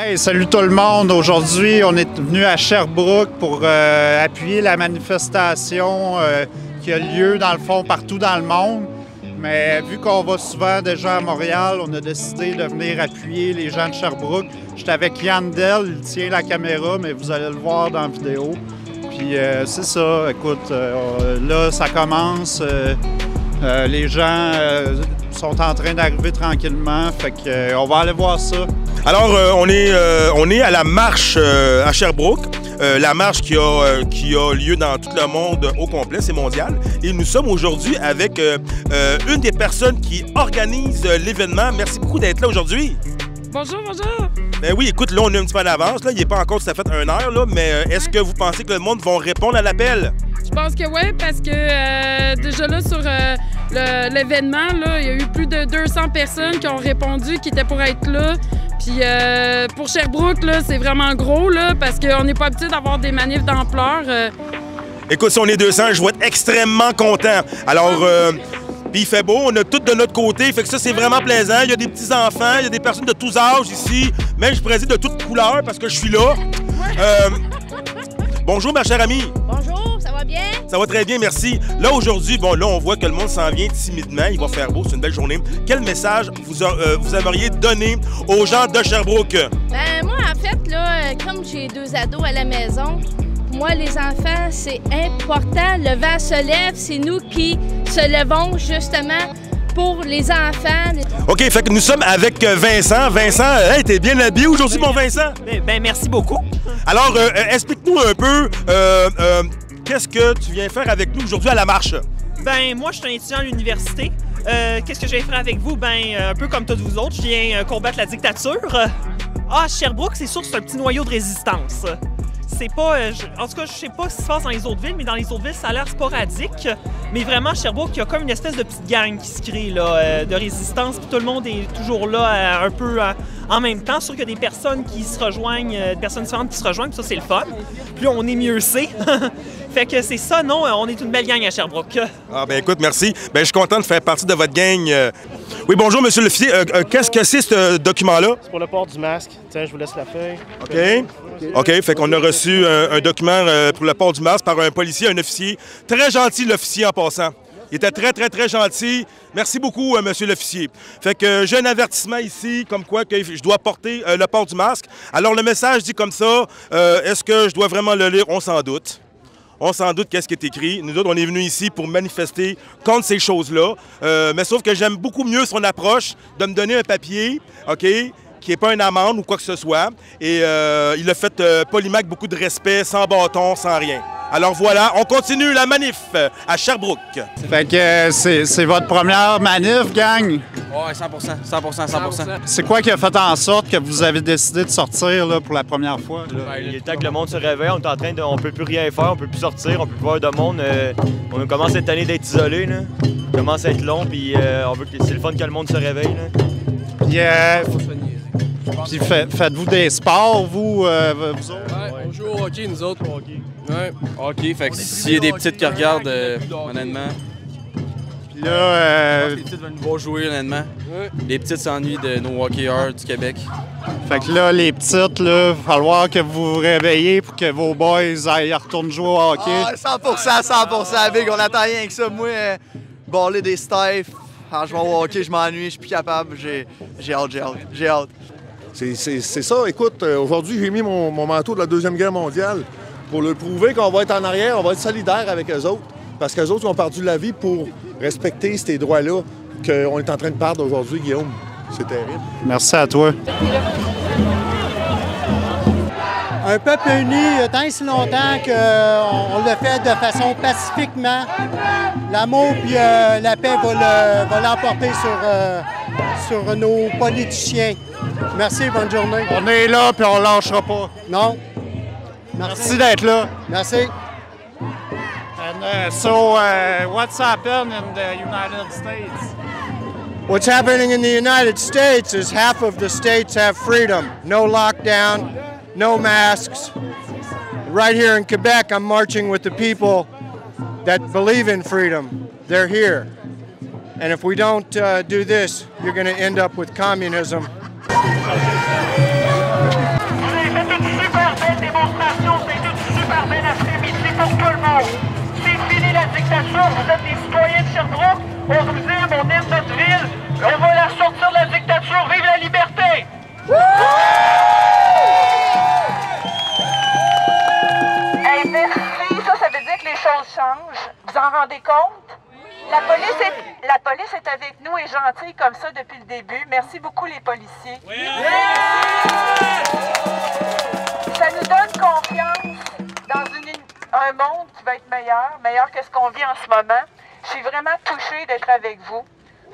Hey, salut tout le monde! Aujourd'hui, on est venu à Sherbrooke pour appuyer la manifestation qui a lieu, dans le fond, partout dans le monde. Mais vu qu'on va souvent déjà à Montréal, on a décidé de venir appuyer les gens de Sherbrooke. J'étais avec Yann Dell, il tient la caméra, mais vous allez le voir dans la vidéo. Puis c'est ça, écoute, là, ça commence. Les gens sont en train d'arriver tranquillement, fait que on va aller voir ça. Alors, on est à la marche à Sherbrooke, la marche qui a lieu dans tout le monde au complet, c'est mondial. Et nous sommes aujourd'hui avec une des personnes qui organise l'événement. Merci beaucoup d'être là aujourd'hui. Bonjour, bonjour! Ben oui, écoute, là, on est un petit peu en avance. Là. Il n'est pas encore tout à fait 1 heure, là, mais est-ce que vous pensez que le monde va répondre à l'appel? Je pense que oui, parce que déjà là, sur l'événement, il y a eu plus de 200 personnes qui ont répondu, qui étaient pour être là. Puis pour Sherbrooke, c'est vraiment gros, là, parce qu'on n'est pas habitué d'avoir des manifs d'ampleur. Écoute, si on est 200, je vais être extrêmement content. Alors, puis il fait beau, on a tout de notre côté, fait que ça, c'est vraiment plaisant. Il y a des petits-enfants, il y a des personnes de tous âges ici, même je pourrais dire de toutes couleurs parce que je suis là. Bonjour, ma chère amie. Bonjour, ça va bien? Ça va très bien, merci. Là, aujourd'hui, bon, là, on voit que le monde s'en vient timidement. Il va faire beau, c'est une belle journée. Quel message vous aimeriez donner aux gens de Sherbrooke? Ben, moi, en fait, là, comme j'ai 2 ados à la maison, pour moi, les enfants, c'est important. Le vent se lève, c'est nous qui se levons, justement, pour les enfants. OK, fait que nous sommes avec Vincent. Vincent, hey, t'es bien habillé aujourd'hui, mon Vincent? Ben merci beaucoup. Alors, explique-nous un peu, qu'est-ce que tu viens faire avec nous aujourd'hui à la marche? Ben moi, je suis un étudiant à l'université. Qu'est-ce que je viens faire avec vous? Ben, un peu comme tous vous autres, je viens combattre la dictature. Sherbrooke, c'est sûr que c'est un petit noyau de résistance. C'est pas... en tout cas, je sais pas ce qui se passe dans les autres villes, mais dans les autres villes, ça a l'air sporadique. Mais vraiment, à Sherbrooke, il y a comme une espèce de petite gang qui se crée là, de résistance, puis tout le monde est toujours là un peu en même temps. Sûr qu'il y a des personnes qui se rejoignent, des personnes différentes qui se rejoignent, puis ça, c'est le fun. Puis on est mieux c'est. Fait que c'est ça, non, on est une belle gang à Sherbrooke. Ah ben écoute, merci. Ben je suis content de faire partie de votre gang. Oui, bonjour, monsieur l'officier. Qu'est-ce que c'est, ce document-là? C'est pour le port du masque. Tiens, je vous laisse la feuille. OK, fait qu'on a reçu un document pour le port du masque par un policier, un officier. Très gentil, l'officier, en passant. Il était très, très, très gentil. Merci beaucoup, monsieur l'officier. Fait que j'ai un avertissement ici, comme quoi que je dois porter le port du masque. Alors, le message dit comme ça. Est-ce que je dois vraiment le lire? On s'en doute. On s'en doute qu'est-ce qui est écrit. Nous autres, on est venus ici pour manifester contre ces choses-là. Mais sauf que j'aime beaucoup mieux son approche de me donner un papier, OK, qui n'est pas une amende ou quoi que ce soit. Et il l'a fait poliment avec beaucoup de respect, sans bâton, sans rien. Alors voilà, on continue la manif à Sherbrooke. Fait que c'est votre première manif, gang? Ouais, 100%. C'est quoi qui a fait en sorte que vous avez décidé de sortir là, pour la première fois? Là? Il est temps que le monde se réveille, on est en train de... On peut plus rien faire, on peut plus sortir, on peut plus voir de monde. On commence cette année d'être isolé, là. On commence à être long, puis on veut que c'est le fun que le monde se réveille, là. Puis faites-vous des sports, vous autres? Ouais, on joue au hockey, nous autres. Ouais. OK, fait que s'il y a des petites qui regardent, honnêtement... Puis là... les petites vont nous voir jouer, honnêtement. Ouais. Les petites s'ennuient de nos hockeyeurs du Québec. Fait que là, les petites, là, il va falloir que vous vous réveillez pour que vos boys aillent retourner jouer au hockey. Ah, 100%, Big. On attend rien que ça. Moi, baller des staffs, quand je vais au hockey, je m'ennuie, je suis plus capable. J'ai hâte. C'est ça. Écoute, aujourd'hui, j'ai mis mon manteau de la Deuxième Guerre mondiale pour leur prouver qu'on va être en arrière, on va être solidaire avec eux autres. Parce qu'eux autres ont perdu la vie pour respecter ces droits-là qu'on est en train de perdre aujourd'hui, Guillaume. C'est terrible. Merci à toi. Un peuple uni, tant et si longtemps qu'on le fait de façon pacifiquement, l'amour et la paix va l'emporter sur nos politiciens. Merci, bonne journée. On est là puis on lâchera pas. Non. Merci d'être là. Merci. And so, what's happened in the United States? What's happening in the United States is half of the states have freedom. No lockdown, no masks. Right here in Quebec, I'm marching with the people that believe in freedom. They're here. And if we don't do this, you're going to end up with communism. dictature, vous êtes des citoyens de Sherbrooke, on vous aime, on aime notre ville, on va la sortir de la dictature, vive la liberté! Hey, merci, ça veut dire que les choses changent. Vous en rendez compte? La police est avec nous et gentille comme ça depuis le début. Merci beaucoup les policiers. Oui. Ça nous donne confiance dans un monde qui va être meilleur que ce qu'on vit en ce moment. Je suis vraiment touchée d'être avec vous.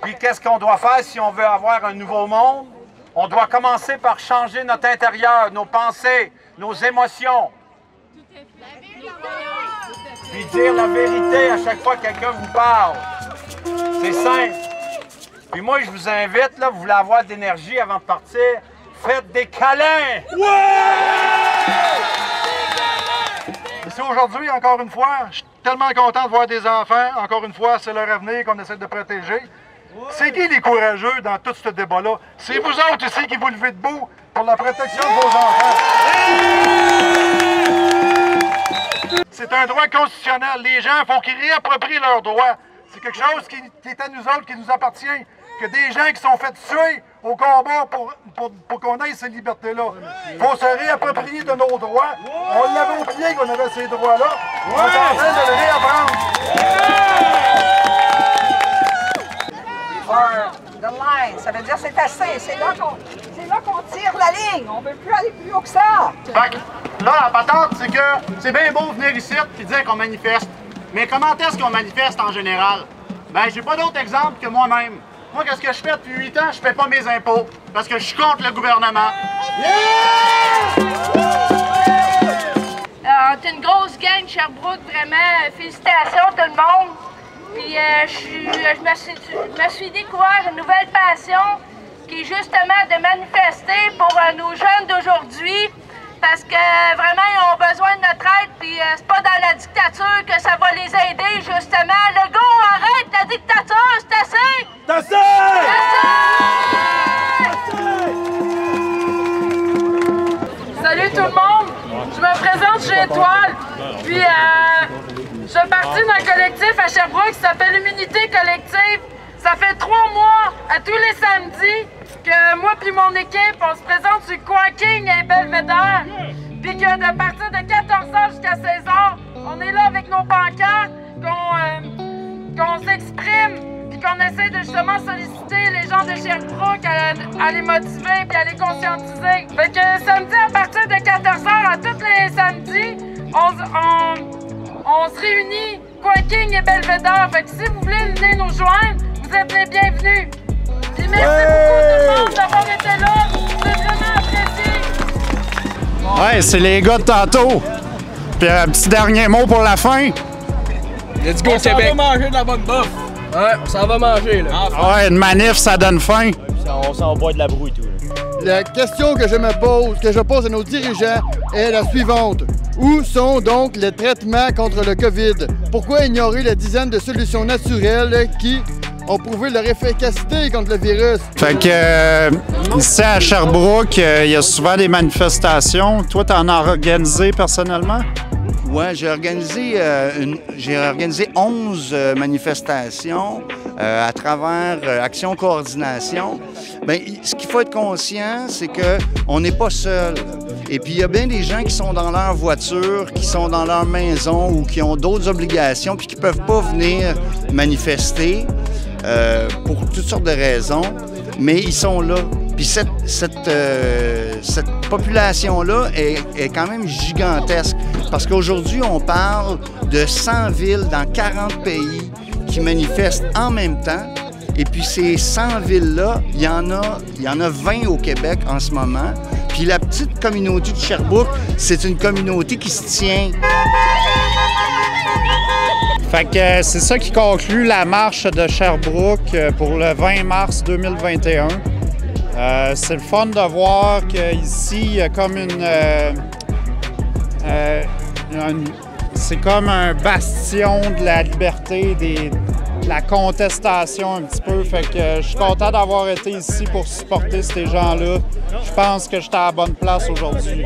Puis qu'est-ce qu'on doit faire si on veut avoir un nouveau monde? On doit commencer par changer notre intérieur, nos pensées, nos émotions. Puis dire la vérité à chaque fois que quelqu'un vous parle. C'est simple. Puis moi, je vous invite, là, vous voulez avoir de l'énergie avant de partir, faites des câlins! Ouais! Ici aujourd'hui, encore une fois, je suis tellement content de voir des enfants. Encore une fois, c'est leur avenir qu'on essaie de protéger. C'est qui les courageux dans tout ce débat-là? C'est vous autres ici qui vous levez debout pour la protection de vos enfants. C'est un droit constitutionnel. Les gens, il faut qu'ils réapproprient leurs droits. C'est quelque chose qui est à nous autres, qui nous appartient. Que des gens qui sont fait tuer au combat pour qu'on ait ces libertés-là. Il faut se réapproprier de nos droits. On l'avait oublié qu'on avait ces droits-là. On est en train de les réapprendre. The line, ça veut dire c'est assez. C'est là qu'on tire la ligne. On ne peut plus aller plus haut que ça. Fait que, là, la patente, c'est que c'est bien beau venir ici et dire qu'on manifeste. Mais comment est-ce qu'on manifeste en général? Ben, j'ai pas d'autre exemple que moi-même. Moi, qu'est-ce que je fais depuis 8 ans? Je paie pas mes impôts parce que je suis contre le gouvernement. C'est une grosse gang Sherbrooke, vraiment. Félicitations tout le monde. Puis je me suis découvert une nouvelle passion qui est justement de manifester pour nos jeunes d'aujourd'hui. Parce que vraiment, ils ont besoin de notre aide, puis c'est pas dans la dictature que ça va les aider, justement. Legault, arrête la dictature, c'est assez! C'est assez! Salut tout le monde! Je me présente chez Étoile, puis je fais partie d'un collectif à Sherbrooke qui s'appelle Immunité Collective. Ça fait 3 mois, à tous les samedis, que moi puis mon équipe, on se présente sur Quaking et Belvédère. Puis que de partir de 14h jusqu'à 16h, on est là avec nos pancartes, qu'on s'exprime, puis qu'on essaie de justement solliciter les gens de Sherbrooke à les motiver puis à les conscientiser. Fait que samedi, à partir de 14h, à tous les samedis, on se réunit, Quaking et Belvédère. Fait que si vous voulez venir nous joindre, vous êtes les bienvenus. Puis merci beaucoup tout le monde d'avoir été là. C'est vraiment apprécié. Ouais, c'est les gars de tantôt. Puis un petit dernier mot pour la fin. Let's go, Québec. On s'en va manger de la bonne bouffe. Ouais, on s'en va manger, là. Ouais, une manif, ça donne faim. On s'en boit de la brouille, tout. La question que je pose à nos dirigeants est la suivante. Où sont donc les traitements contre le COVID? Pourquoi ignorer les dizaines de solutions naturelles qui ont prouvé leur efficacité contre le virus? Fait que ici à Sherbrooke, il y a souvent des manifestations. Toi, tu en as organisé personnellement? Oui, j'ai organisé 11 manifestations à travers Action Coordination. Bien, ce qu'il faut être conscient, c'est qu'on n'est pas seul. Et puis, il y a bien des gens qui sont dans leur voiture, qui sont dans leur maison ou qui ont d'autres obligations puis qui ne peuvent pas venir manifester pour toutes sortes de raisons, mais ils sont là. Puis cette population-là est quand même gigantesque parce qu'aujourd'hui, on parle de 100 villes dans 40 pays qui manifestent en même temps. Et puis ces 100 villes-là, il y en a 20 au Québec en ce moment. Puis la petite communauté de Sherbrooke, c'est une communauté qui se tient. Fait que c'est ça qui conclut la marche de Sherbrooke pour le 20 mars 2021. C'est le fun de voir qu'ici, il y a comme c'est comme un bastion de la liberté, de la contestation un petit peu. Fait que je suis content d'avoir été ici pour supporter ces gens-là. Je pense que j'étais à la bonne place aujourd'hui.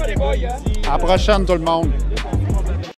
À la prochaine tout le monde!